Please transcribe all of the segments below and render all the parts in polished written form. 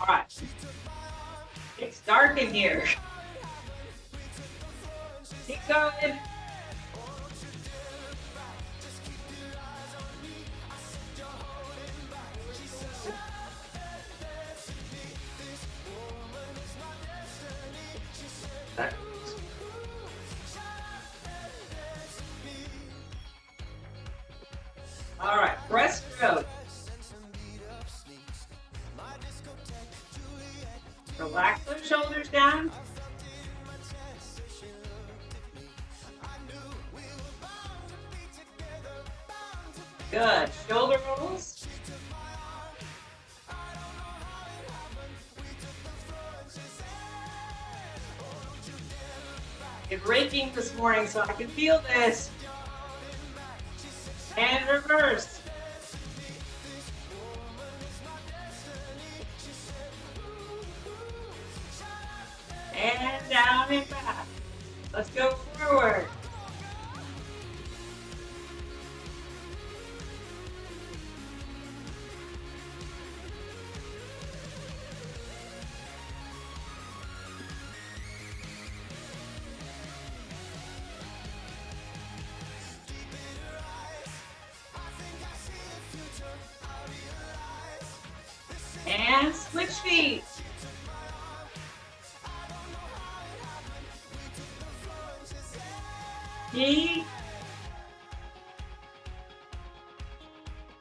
All right. It's dark in here. Keep going. All right, breaststroke. Relax those shoulders down. Good. Shoulder rolls. It's raking this morning, so I can feel this. And reverse. And down and back. Let's go forward. And switch feet. Knee.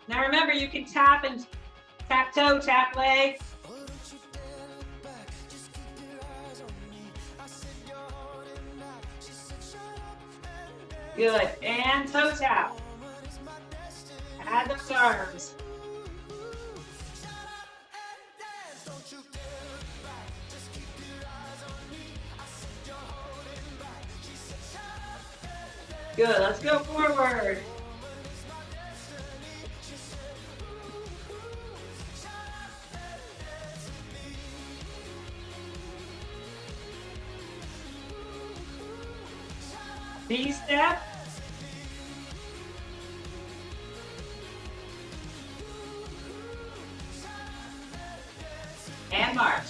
Now remember, you can tap and tap toe, tap leg. Good. And toe tap. Add those arms. Good. Let's go forward. V-step. And march.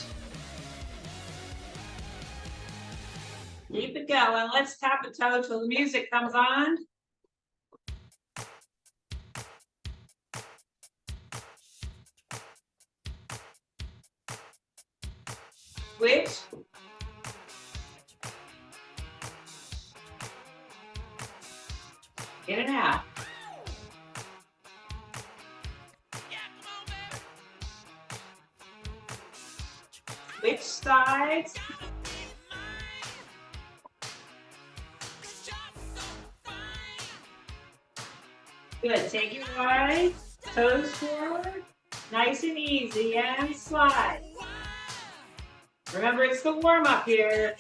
Keep it going. Let's tap a toe till the music comes on. Switch. In and out. Switch sides. Good. Take your right, toes forward, nice and easy, and slide. Remember, it's the warm-up here.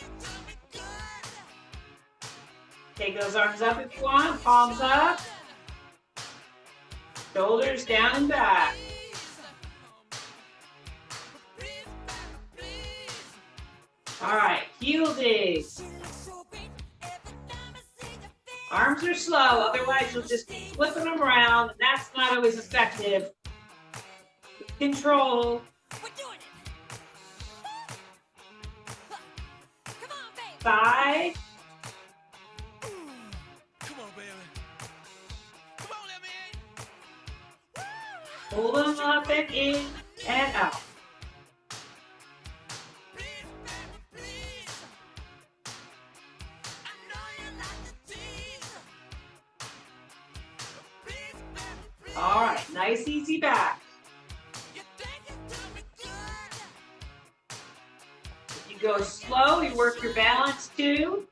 Take those arms up if you want, palms up. Shoulders down and back. All right, heel digs. Arms are slow, otherwise you'll just keep flipping them around, and that's not always effective. Control. Side. Hold them up and in and out. All right, nice, easy back. If you go slow, you work your balance too.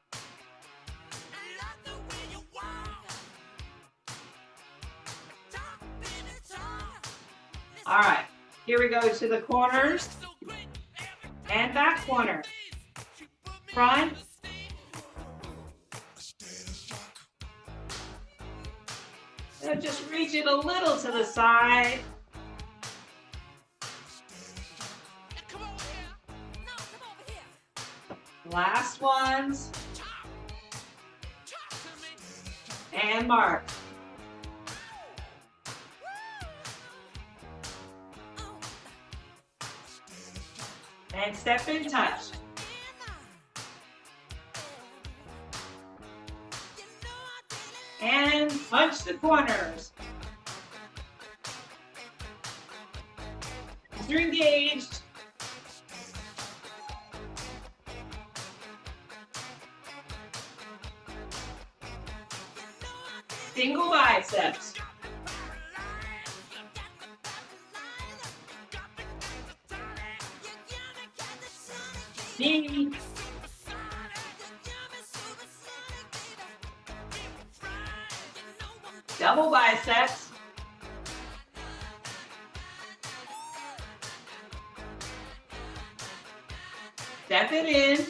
All right, here we go to the corners and back corner. Front. So just reach it a little to the side. Last ones. And mark. And step in, touch. And punch the corners. As you're engaged, single biceps. Knee. Double biceps. Step it in.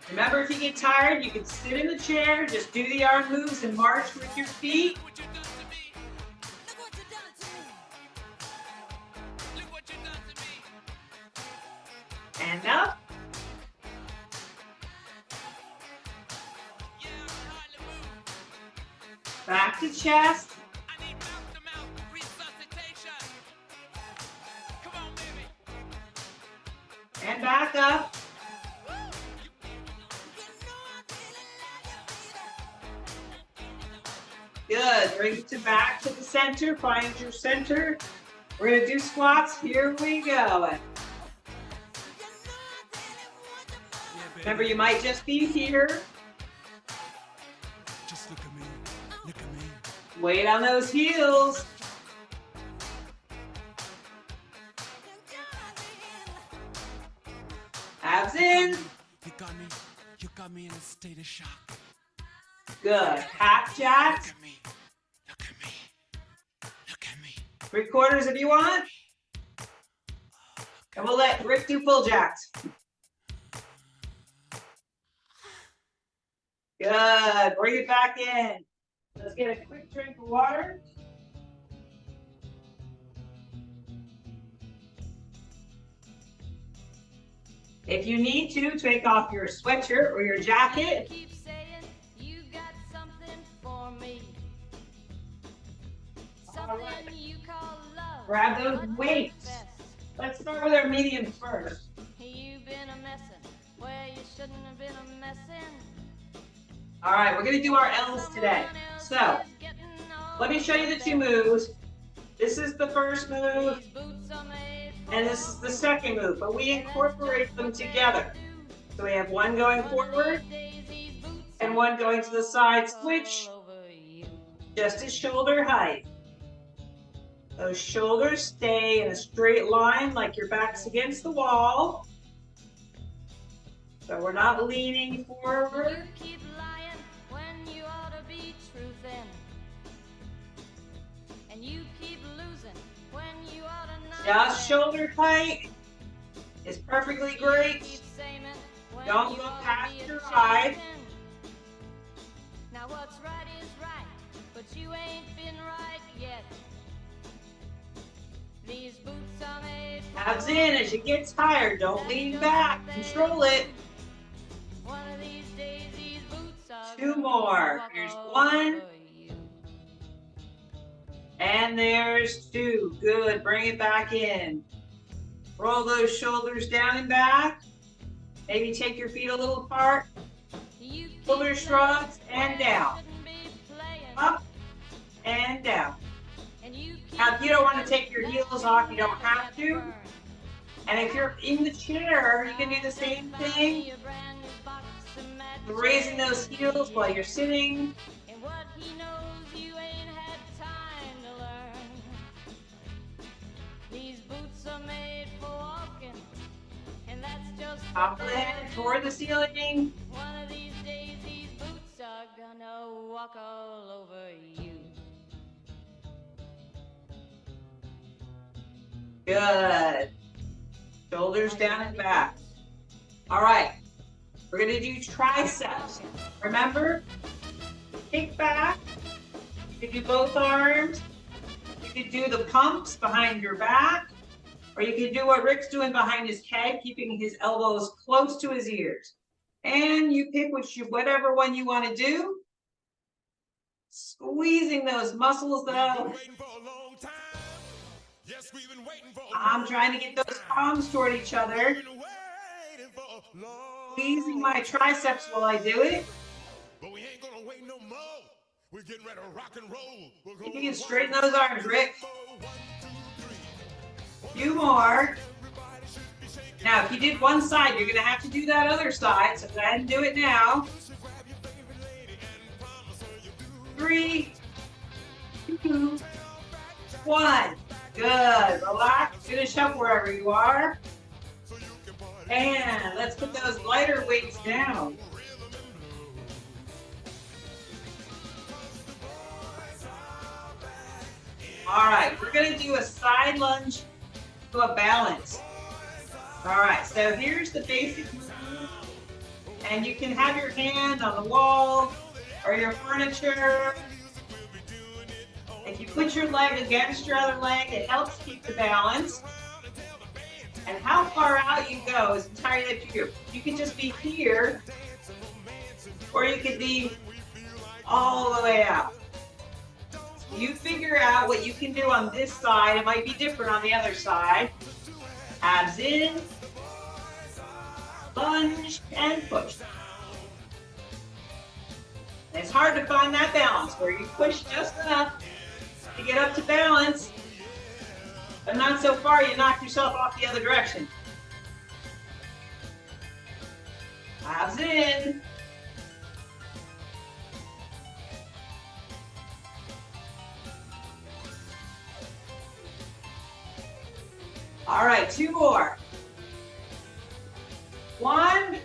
Remember, if you get tired, you can sit in the chair, just do the arm moves and march with your feet. And up. Back to chest. And back up. Good. Bring it back to the center. Find your center. We're going to do squats. Here we go. Remember, you might just be here. Just look at me. Look at me. Weight on those heels. Abs in. You got me in a state of shock. Good. Half jacks. Look at me. Look at me. Look at me. 3/4 if you want. And we'll let Rick do full jacks. Good. Bring it back in. Let's get a quick drink of water. If you need to, take off your sweatshirt or your jacket. Keep saying you got something for me. Something you call love. Grab those weights. Let's start with our mediums first. You've been a messin' where you shouldn't have been a messin'. All right, we're going to do our L's today. So, let me show you the two moves. This is the first move, and this is the second move, but we incorporate them together. So we have one going forward, and one going to the side switch, just at shoulder height. Those shoulders stay in a straight line like your back's against the wall. So we're not leaning forward. Just shoulder height is perfectly great. Don't go past your eye. Now what's right is right, but you ain't been right yet. These boots are made for Abs in as you get tired. Don't lean back. Control it. one of these days these boots are Two more. Here's one. And there's two. Good. Bring it back in. Roll those shoulders down and back. Maybe take your feet a little apart. Shoulder shrugs and down. Up and down. Now, if you don't want to take your heels off, you don't have to. And if you're in the chair, you can do the same thing. Raising those heels while you're sitting. Top of the head toward the ceiling. One of these days these boots are gonna walk all over you. Good. Shoulders down and back. All right. We're going to do triceps. Remember, kick back. You can do both arms. You can do the pumps behind your back. Or you can do what Rick's doing behind his head, keeping his elbows close to his ears. And you pick whatever one you want to do. Squeezing those muscles out. Yes, we've been waiting for I'm trying to get those palms toward each other, squeezing my triceps while I do it. but we ain't gonna wait no more. We're getting ready to rock and roll. If you can straighten those arms, Rick. Few more. Now, if you did one side, you're gonna have to do that other side, so go ahead and do it now. 3, 2, 1. Good. Relax. Finish up wherever you are. And let's put those lighter weights down. All right, we're gonna do a side lunge to a balance. All right, so here's the basic move. And you can have your hand on the wall or your furniture. If you put your leg against your other leg, it helps keep the balance. And how far out you go is entirely up to you. You can just be here, or you could be all the way out. You figure out what you can do on this side. It might be different on the other side. Abs in, lunge, and push. And it's hard to find that balance where you push just enough to get up to balance, but not so far you knock yourself off the other direction. Abs in. All right, 2 more. 1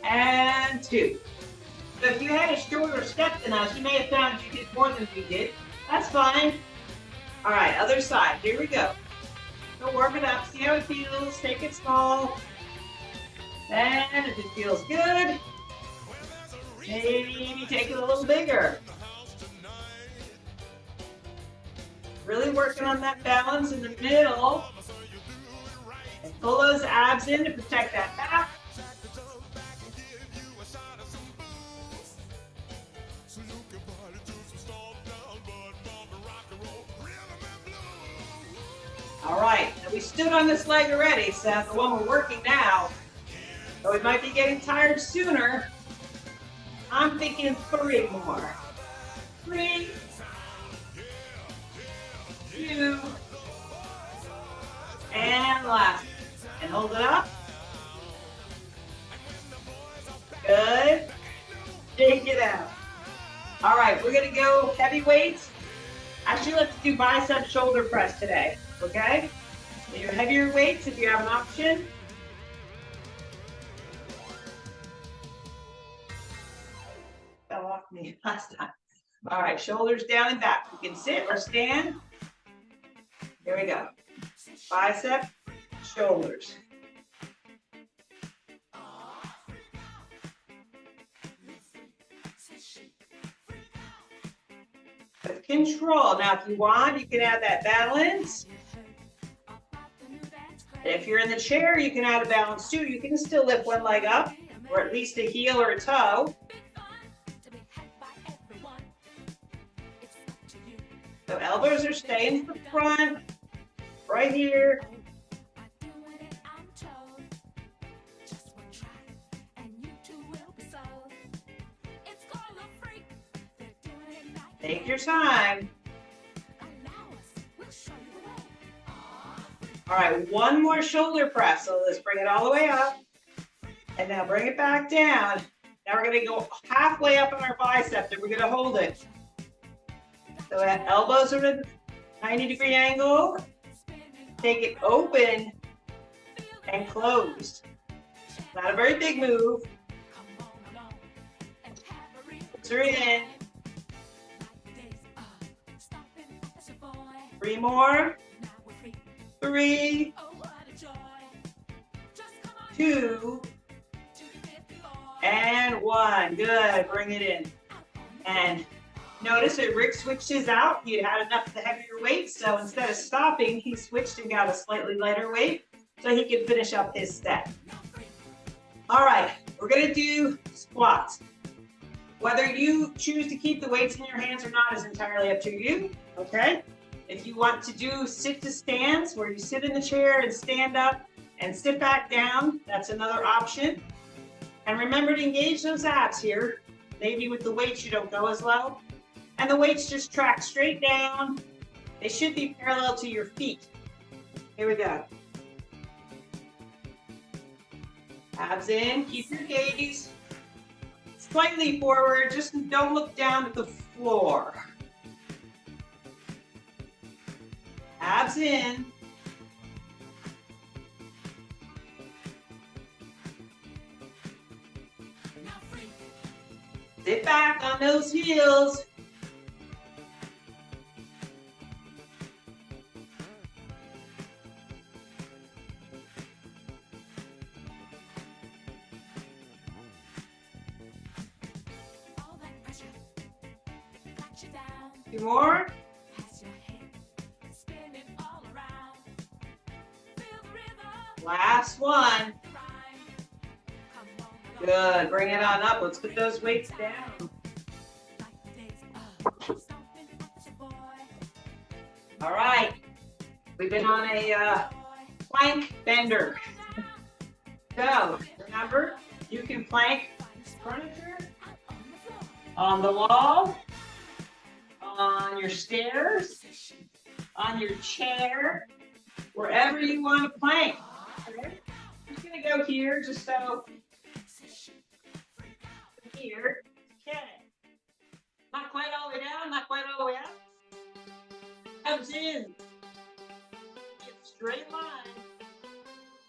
and 2. So if you had a shorter step than us, you may have found you did more than we did. That's fine. All right, other side. Here we go. So warm it up. See how it feels. Take it small. And if it feels good, maybe take it a little bigger. Really working on that balance in the middle. And pull those abs in to protect that back. All right, now we stood on this leg already, so that's the one we're working now. So we might be getting tired sooner. I'm thinking 3 more. 3, 2, and last. And hold it up. Good. Take it out. All right, we're gonna go heavy weights. Actually, let's do bicep shoulder press today, okay? So your heavier weights if you have an option. Fell off me last time. All right, shoulders down and back. You can sit or stand. Here we go. Bicep, shoulders. With control. Now, if you want, you can add that balance. And if you're in the chair, you can add a balance too. You can still lift one leg up, or at least a heel or a toe. So elbows are staying to the front, right here. Take your time. All right, one more shoulder press. So let's bring it all the way up. And now bring it back down. Now we're gonna go halfway up on our bicep and we're gonna hold it. So that elbows are at a 90-degree angle. Take it open and closed. Not a very big move. Push her in. 3 more. 3, 2, and 1. Good. Bring it in. And notice that Rick switched his out. He had enough of the heavier weight, so instead of stopping, he switched and got a slightly lighter weight so he could finish up his set. All right, we're going to do squats. Whether you choose to keep the weights in your hands or not is entirely up to you, okay? If you want to do sit to stands, where you sit in the chair and stand up and sit back down, that's another option. And remember to engage those abs here. Maybe with the weights you don't go as low. And the weights just track straight down. They should be parallel to your feet. Here we go. Abs in, keep your gaze slightly forward, just don't look down at the floor. Abs in. Sit back on those heels. Two more. Last one. Good. Bring it on up. Let's put those weights down. All right. We've been on a plank bender. So remember, you can plank furniture on the wall, on your stairs, on your chair, wherever you want to plank. Okay? I'm just going to go here just so. Here. Okay. Not quite all the way down, not quite all the way up. Comes in. Get straight line.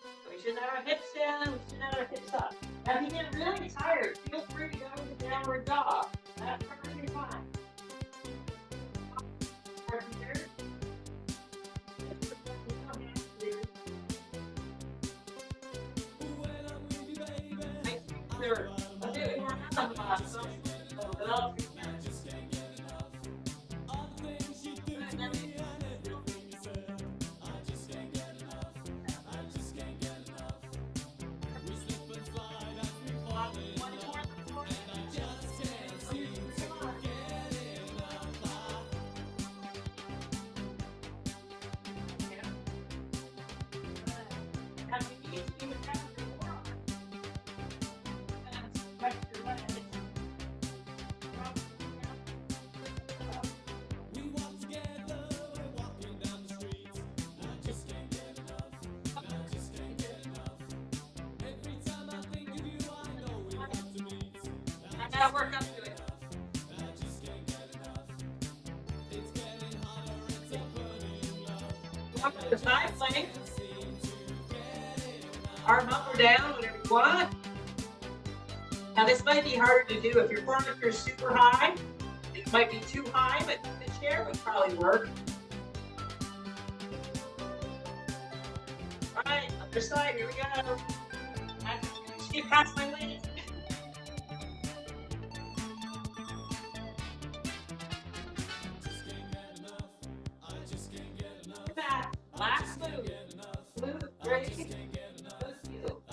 So we shouldn't have our hips down, we shouldn't have our hips up. Now if you get really tired, feel free to go into downward dog. That's perfectly fine. A bit more gotta work up to it. Up to the side plank. Arm up or down, whatever you want. Now this might be harder to do if your furniture is super high. It might be too high, but the chair would probably work. All right, other side, here we go. Just get past my legs. Last move. Move, ready, move, you.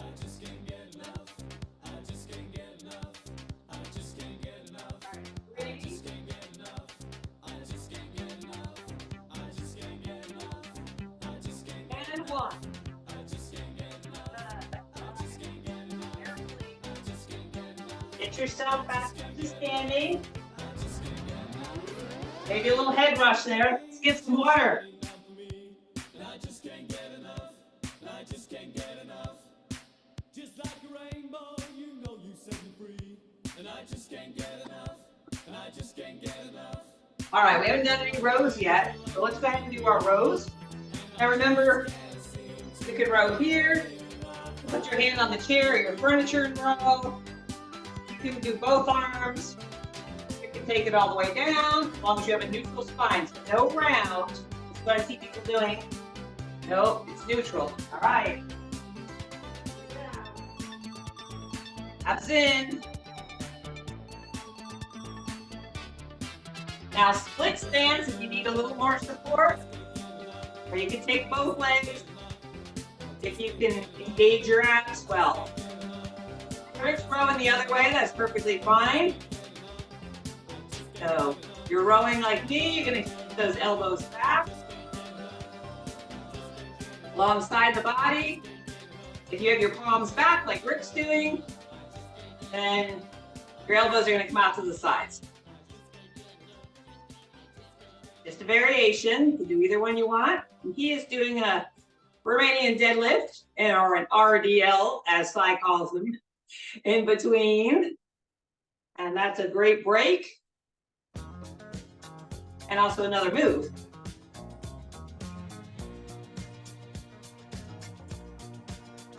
And one. Get yourself back to standing. Maybe a little head rush there. Let's get some water. All right, we haven't done any rows yet, so let's go ahead and do our rows. Now remember, you can row here, put your hand on the chair or your furniture and row. You can do both arms. You can take it all the way down, as long as you have a neutral spine. So no round, that's what I see people doing. Nope, it's neutral. All right. Abs in. Now split stance if you need a little more support, or you can take both legs if you can engage your abs well. Switch rowing the other way, that's perfectly fine. So you're rowing like me, you're gonna those elbows back, alongside the body. If you have your palms back like Rick's doing, then your elbows are going to come out to the sides. Just a variation. You can do either one you want. And he is doing a Romanian deadlift, or an RDL, as Sai calls them, in between. And that's a great break. And also another move.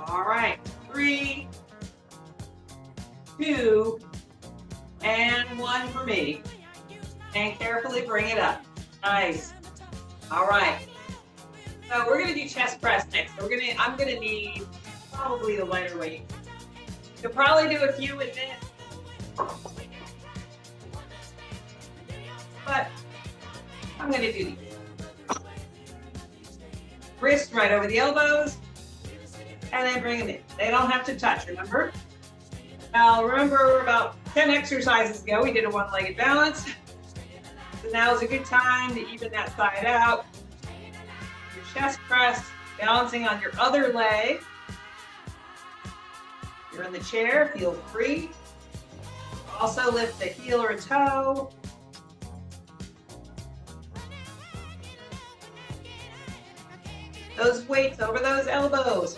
All right, 3, 2, and 1 for me. And carefully bring it up. Nice. All right. So we're gonna do chest press next. I'm gonna need probably the lighter weight. You'll probably do a few with it. But I'm gonna do these. Wrist right over the elbows. And then bring them in. They don't have to touch, remember? Now remember about 10 exercises ago, we did a one-legged balance. So now is a good time to even that side out. Your chest press, balancing on your other leg. You're in the chair, feel free. Also lift the heel or toe. Those weights over those elbows.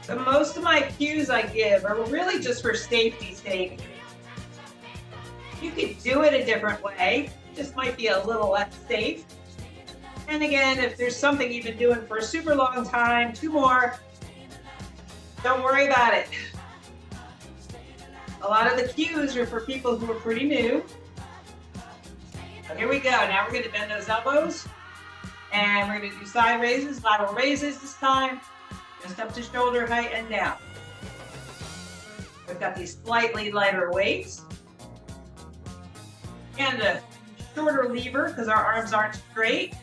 So most of my cues I give are really just for safety's sake. You could do it a different way, just might be a little less safe. And again, if there's something you've been doing for a super long time, 2 more, don't worry about it. A lot of the cues are for people who are pretty new. So here we go. Now we're going to bend those elbows. And we're going to do side raises, lateral raises this time. Just up to shoulder height and down. We've got these slightly lighter weights. And a shorter lever because our arms aren't straight.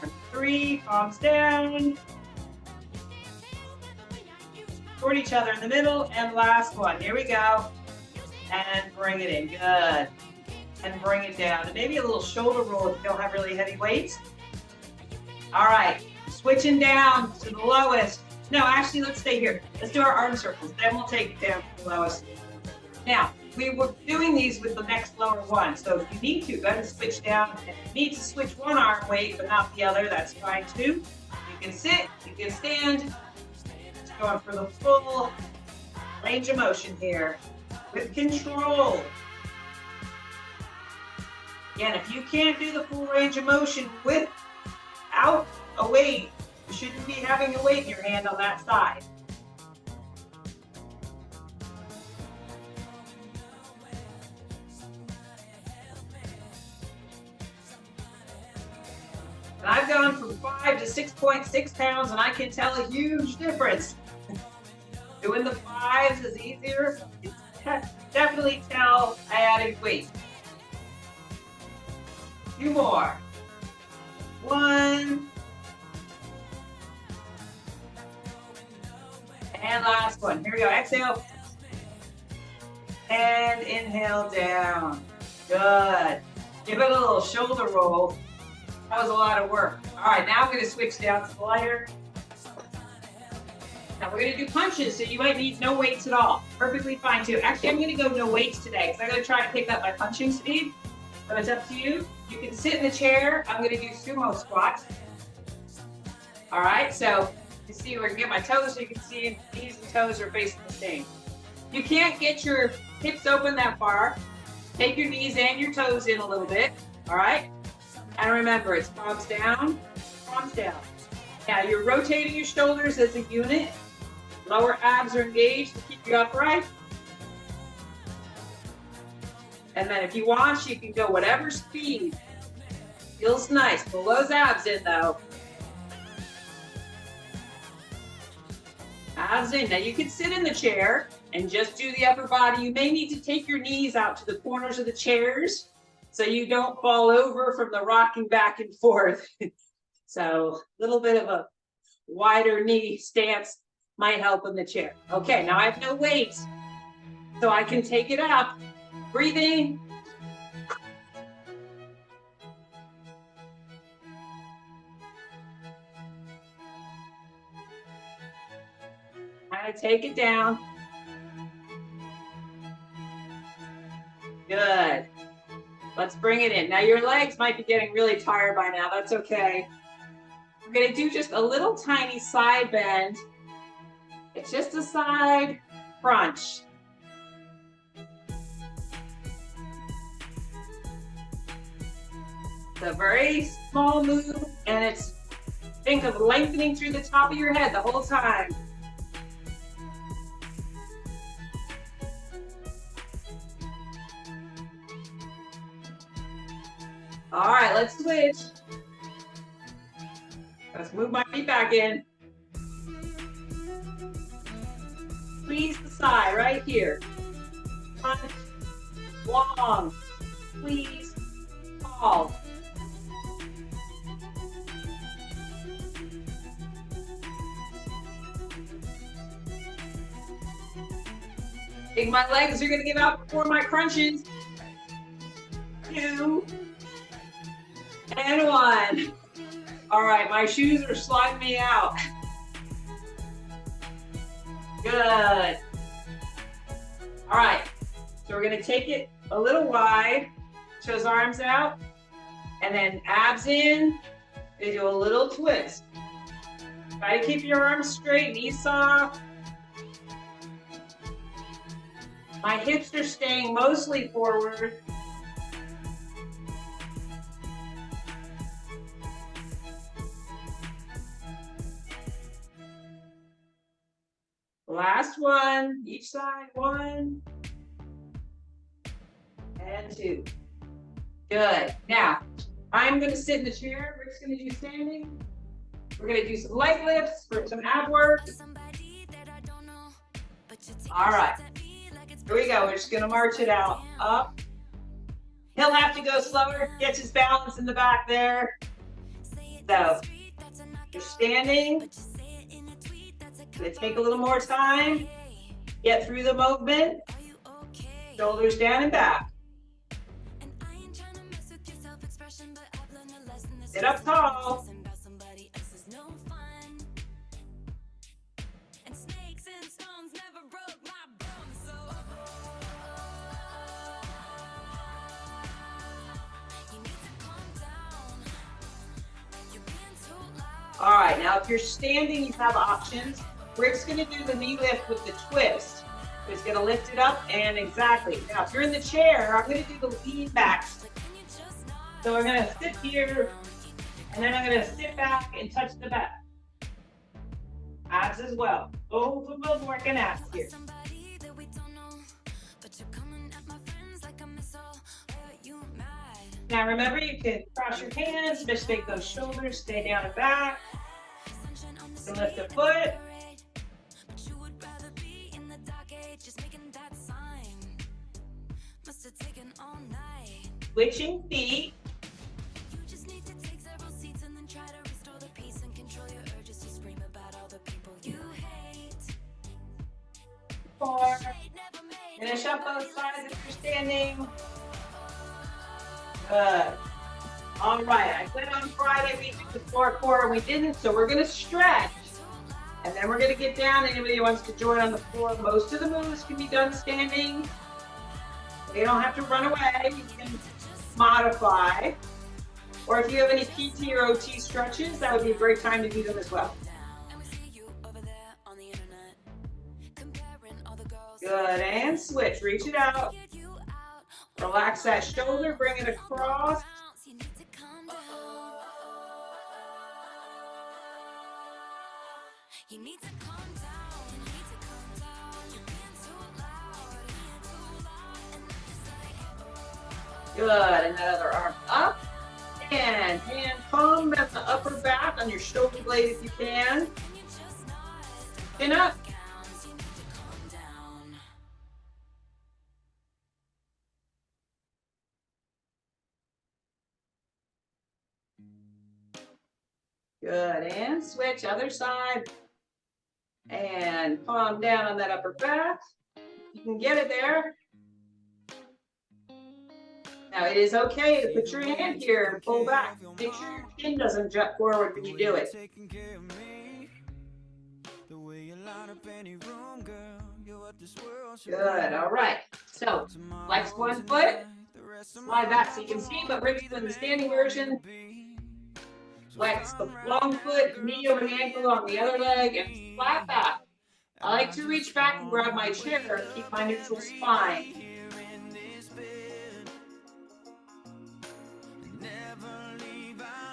And 3, palms down. Toward each other in the middle, and last one. Here we go. And bring it in. Good. And bring it down. And maybe a little shoulder roll if you don't have really heavy weights. All right. Switching down to the lowest. No, actually, let's stay here. Let's do our arm circles. Then we'll take it down to the lowest. Now, we were doing these with the next lower one. So if you need to, go ahead and switch down. If you need to switch one arm weight, but not the other, that's fine too. You can sit, you can stand. Going for the full range of motion here with control. Again, if you can't do the full range of motion without a weight, you shouldn't be having a weight in your hand on that side. And I've gone from 5 to 6.6 pounds, and I can tell a huge difference. Doing the 5s is easier. You can definitely tell I added weight. 2 more. 1. And last one. Here we go. Exhale. And inhale down. Good. Give it a little shoulder roll. That was a lot of work. All right, now I'm going to switch down to the lighter. Now we're going to do punches, so you might need no weights at all. Perfectly fine too. Actually, I'm going to go no weights today because I'm going to try to pick up my punching speed. But it's up to you. You can sit in the chair. I'm going to do sumo squats. All right, so you see where I can get my toes so you can see knees and toes are facing the same. You can't get your hips open that far. Take your knees and your toes in a little bit. All right? And remember, it's palms down, palms down. Now you're rotating your shoulders as a unit. Lower abs are engaged to keep you upright. And then if you want, you can go whatever speed. Feels nice. Pull those abs in though. Abs in. Now you can sit in the chair and just do the upper body. You may need to take your knees out to the corners of the chairs so you don't fall over from the rocking back and forth. So a little bit of a wider knee stance might help in the chair. Okay, now I have no weight, so I can take it up. Breathing. I take it down. Good. Let's bring it in. Now your legs might be getting really tired by now. That's okay. We're going to do just a little tiny side bend. It's just a side crunch. It's a very small move, and it's, think of lengthening through the top of your head the whole time. All right, let's switch. Let's move my feet back in. Squeeze the side right here. Crunch, long, squeeze, fall. I think my legs are gonna give out before my crunches. 2 and 1. All right, my shoes are sliding me out. Good. All right, so we're gonna take it a little wide, toes, arms out, and then abs in, and do a little twist. Try to keep your arms straight, knees soft. My hips are staying mostly forward. Last one, each side, 1 and 2. Good. Now, I'm going to sit in the chair. Rick's going to do standing. We're going to do some leg lifts for some ab work. All right. Here we go. We're just going to march it out. Up. He'll have to go slower. Get his balance in the back there. So, you're standing. Gonna take a little more time. Get through the movement. Shoulders down and back. Sit up tall. All right, now if you're standing, you have options. Rick's gonna do the knee lift with the twist. He's gonna lift it up and exactly. Now, if you're in the chair, I'm gonna do the lean back. So we're gonna sit here, and then I'm gonna sit back and touch the back. Abs as well. Both of them working abs here. Now remember, you can cross your hands, just make those shoulders stay down and back. You can lift a foot. Switching feet. Four. Finish up both sides if you're standing. Good. All right, I said on Friday we did the floor core and we didn't, so we're gonna stretch. And then we're gonna get down. Anybody who wants to join on the floor, most of the moves can be done standing. You don't have to run away, you can modify. Or if you have any PT or OT stretches, that would be a great time to do them as well. Good, and switch, reach it out. Relax that shoulder, bring it across. Good, and that other arm up. And hand palm at the upper back on your shoulder blade if you can. Chin up. Good, and switch, other side. And palm down on that upper back. You can get it there. Now it is okay to put your hand here and pull back. Make sure your chin doesn't jut forward when you do it. Good, all right. So, flex one foot, slide back so you can see, but Rick's in the standing version. Flex the long foot, knee over the ankle on the other leg, and flat back. I like to reach back and grab my chair and keep my neutral spine.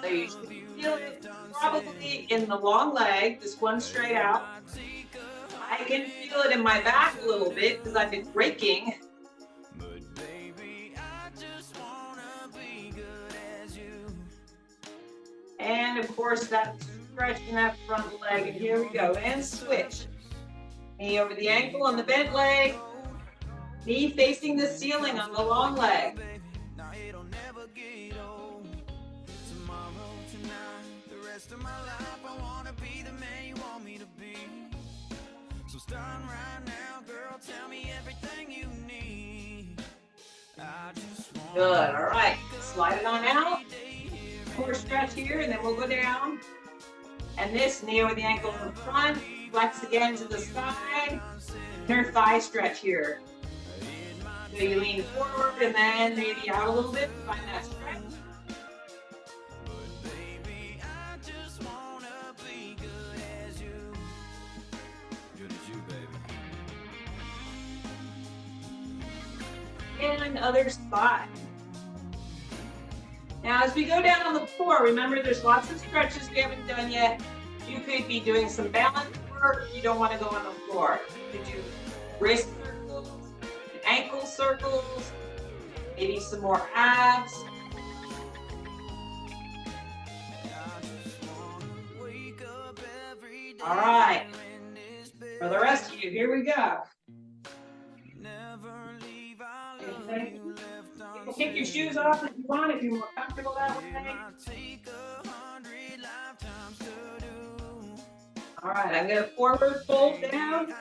So you should feel it probably in the long leg, this one straight out. I can feel it in my back a little bit because I've been braking. And of course that stretch in that front leg. And here we go, and switch. Knee over the ankle on the bent leg. Knee facing the ceiling on the long leg. Good, all right. Slide it on out. Core stretch here, and then we'll go down. And this knee over the ankle in the front. Flex again to the side. Inner thigh stretch here. So you lean forward and then maybe out a little bit. Find that stretch. And other spot. Now as we go down on the floor, remember there's lots of stretches we haven't done yet. You could be doing some balance work. You don't want to go on the floor. You could do wrist circles, ankle circles, maybe some more abs. All right. For the rest of you, here we go. You can take your shoes off if you want, if you're more comfortable that way. All right, I'm going to forward fold down.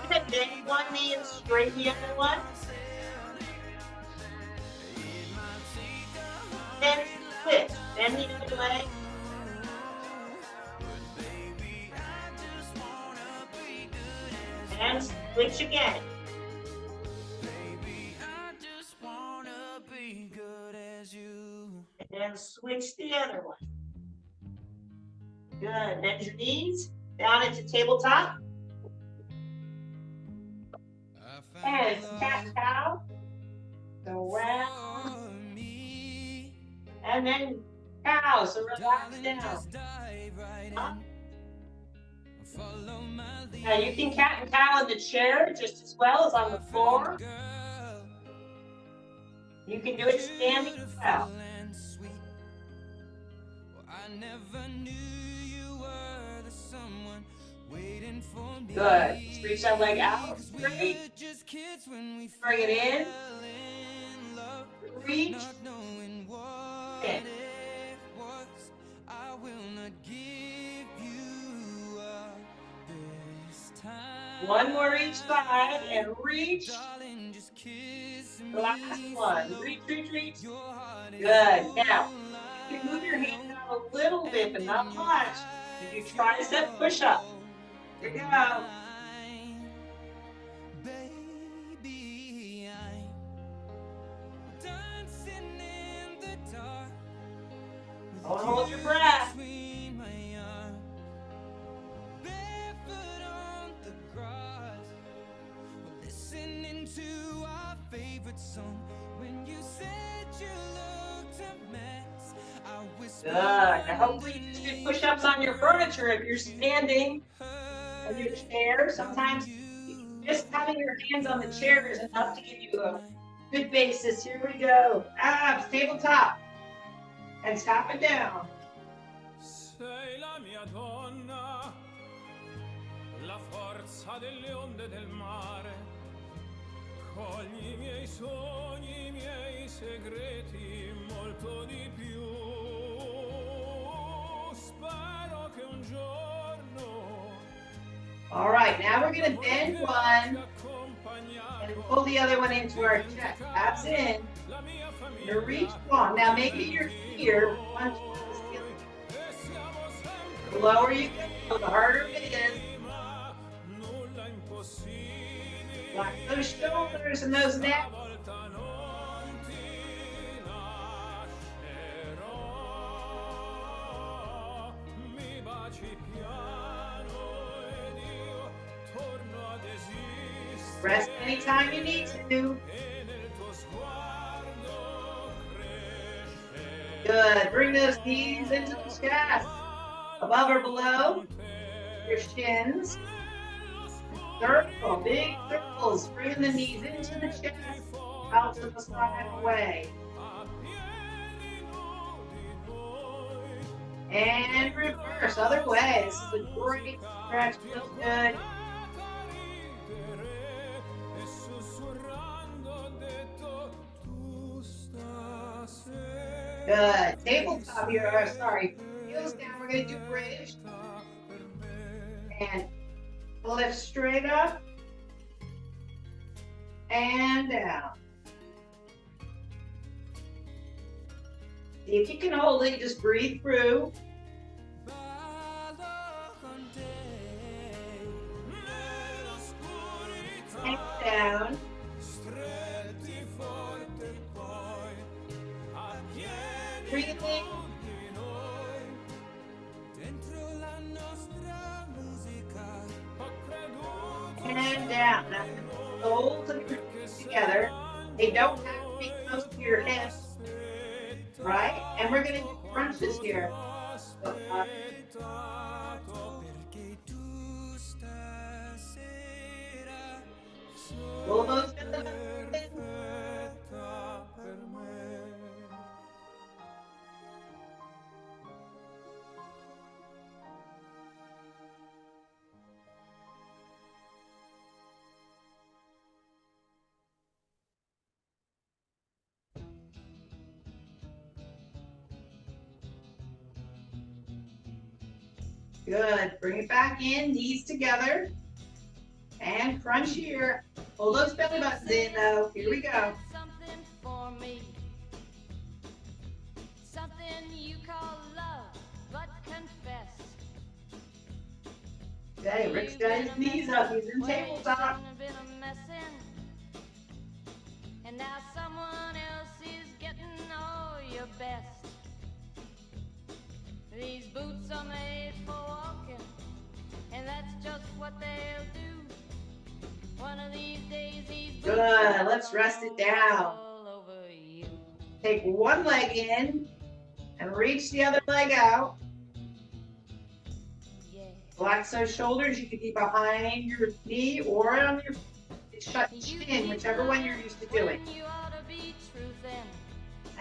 Bend one knee and straighten the other one. Then switch. Bend the other leg. And switch again. And then switch the other one. Good. Bend your knees down into tabletop. And it's cat-cow. Go round. And then cow, so relax down. Up. Now you can cat and cow in the chair just as well as on the floor. You can do it standing as well. Good. Just reach that leg out straight. Bring it in. Reach. In. One more each side and reach. The last one. Reach, reach, reach. Good. Now, you can move your hands out a little bit, but not much. If you tricep push up. Here you go. Don't hold your breath. Good. Now hopefully you can do push-ups on your furniture if you're standing on your chair. Sometimes just having your hands on the chair is enough to give you a good basis. Here we go. Abs, tabletop. And tap it down. forza delle onde del mare. Cogli i miei sogni, i miei segreti, molto di più. Spero che un giorno All right, now we're going to bend one and pull the other one into our chest. Abs in. You're gonna reach long. Now maybe you're here. Punch the ceiling. The lower you go, the harder it is. Lock those shoulders and those necks. Rest anytime you need to. Good. Bring those knees into the chest. Above or below your shins. Circle, big circles. Bring the knees into the chest, out to the side away. And reverse, other way. This is a great stretch, feels good. Good. Tabletop here, or sorry, heels down. We're going to do bridge. And lift straight up. And down. See if you can hold it, just breathe through. And down. Breathing. And down. Now, soles of your feet together. They don't have to be close to your hips. Right? And we're going to do crunches here. So, pull those to the Good. Bring it back in, knees together. And crunch here. Hold those belly buttons in though. Here we go. Something for me. Something you call love, but confess. Okay, Rick's got his knees up. He's in tabletop. And now someone else is getting all your best. These boots are made for walking, and that's just what they'll do. One of these days, these boots Good. Let's rest it down. all over you. Take one leg in and reach the other leg out. Yeah. Relax those shoulders. You can be behind your knee or on your chin, whichever one you're used to doing. When you are